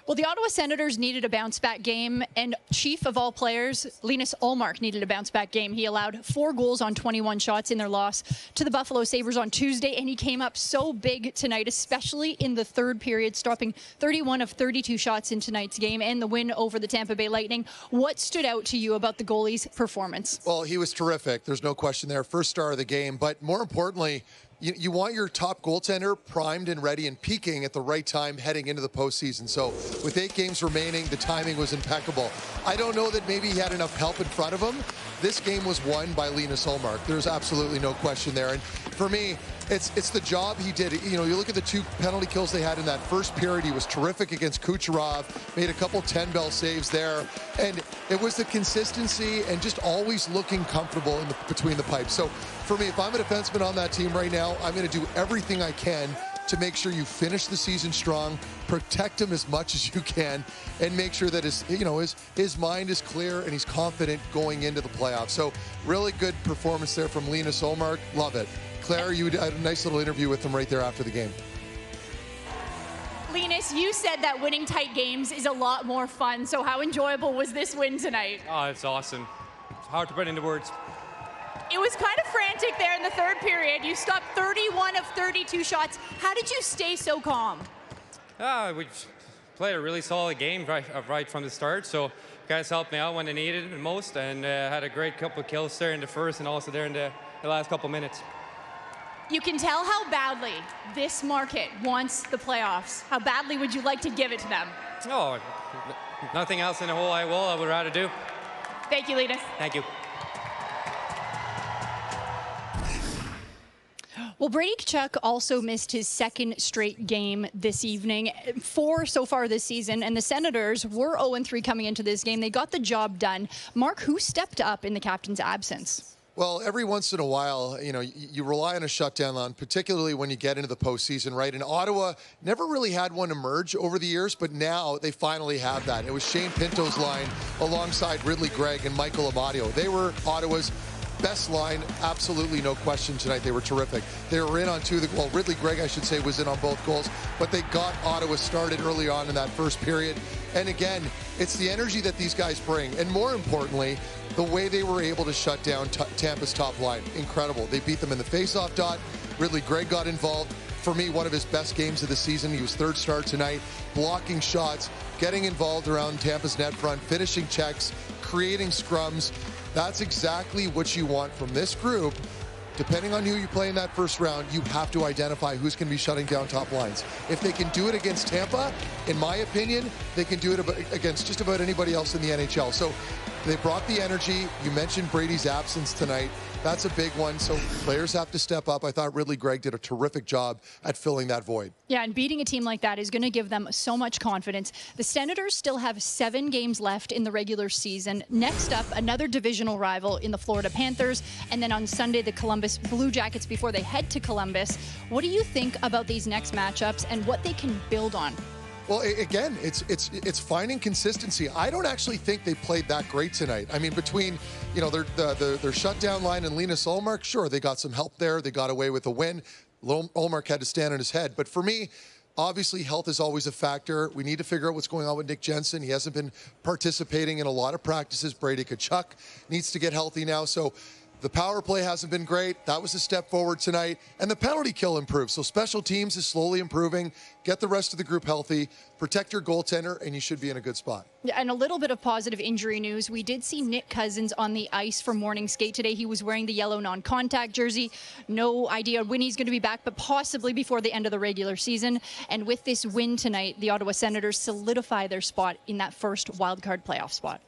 Well, the Ottawa Senators needed a bounce-back game, and chief of all players, Linus Ullmark, needed a bounce-back game. He allowed 4 goals on 21 shots in their loss to the Buffalo Sabres on Tuesday, and he came up so big tonight, especially in the third period, stopping 31 of 32 shots in tonight's game and the win over the Tampa Bay Lightning. What stood out to you about the goalie's performance? Well, he was terrific. There's no question there. First star of the game, but more importantly, you want your top goaltender primed and ready and peaking at the right time heading into the postseason. So with 8 games remaining, the timing was impeccable. I don't know that maybe he had enough help in front of him. This game was won by Linus Ullmark. There's absolutely no question there. And for me, it's the job he did. You know, you look at the 2 penalty kills they had in that first period. He was terrific against Kucherov, made a couple 10-bell saves there. And it was the consistency and just always looking comfortable between the pipes. So for me, if I'm a defenseman on that team right now, I'm going to do everything I can to make sure you finish the season strong, protect him as much as you can, and make sure that his mind is clear and he's confident going into the playoffs. So really good performance there from Linus Ullmark. Love it. Claire, you had a nice little interview with him right there after the game. Linus, you said that winning tight games is a lot more fun. So how enjoyable was this win tonight? Oh, it's awesome. It's hard to put into words. It was kind of frantic there in the third period. You stopped 31 of 32 shots. How did you stay so calm? We played a really solid game right from the start. So guys helped me out when they needed it the most, and had a great couple of kills there in the first and also there in the last couple of minutes. You can tell how badly this market wants the playoffs. How badly would you like to give it to them? Oh, nothing else in the whole wide world I would rather do. Thank you, Linus. Thank you. Well, Brady Tkachuk also missed his second straight game this evening, 4 so far this season, and the Senators were 0-3 coming into this game. They got the job done. Mark, who stepped up in the captain's absence? Well, every once in a while, you rely on a shutdown line, particularly when you get into the postseason, right? And Ottawa never really had one emerge over the years, but now they finally have that. It was Shane Pinto's line alongside Ridly Greig and Michael Amadio. They were Ottawa's best line, absolutely no question tonight. They were terrific. They were in on 2 of the, well, Ridly Greig, I should say, was in on both goals, but they got Ottawa started early on in that first period. And again, it's the energy that these guys bring, and more importantly, the way they were able to shut down Tampa's top line. Incredible. They beat them in the faceoff dot. Ridly Greig got involved. For me, one of his best games of the season. He was third star tonight, blocking shots, getting involved around Tampa's net front, finishing checks, creating scrums. That's exactly what you want from this group. Depending on who you play in that first round, you have to identify who's going to be shutting down top lines. If they can do it against Tampa, in my opinion, they can do it against just about anybody else in the NHL. So they brought the energy. You mentioned Brady's absence tonight. That's a big one, so players have to step up. I thought Ridly Greig did a terrific job at filling that void. Yeah, and beating a team like that is going to give them so much confidence. The Senators still have 7 games left in the regular season. Next up, another divisional rival in the Florida Panthers, and then on Sunday, the Columbus Blue Jackets before they head to Columbus. What do you think about these next matchups and what they can build on? Well, again, it's finding consistency. I don't actually think they played that great tonight. I mean, between their shutdown line and Linus Ullmark, sure, they got some help there. They got away with a win. Ullmark had to stand on his head. But for me, obviously, health is always a factor. We need to figure out what's going on with Nick Jensen. He hasn't been participating in a lot of practices. Brady Tkachuk needs to get healthy now. So the power play hasn't been great. That was a step forward tonight. And the penalty kill improved. So special teams is slowly improving. Get the rest of the group healthy. Protect your goaltender, and you should be in a good spot. Yeah, and a little bit of positive injury news. We did see Nick Cousins on the ice for morning skate today. He was wearing the yellow non-contact jersey. No idea when he's going to be back, but possibly before the end of the regular season. And with this win tonight, the Ottawa Senators solidify their spot in that first wildcard playoff spot.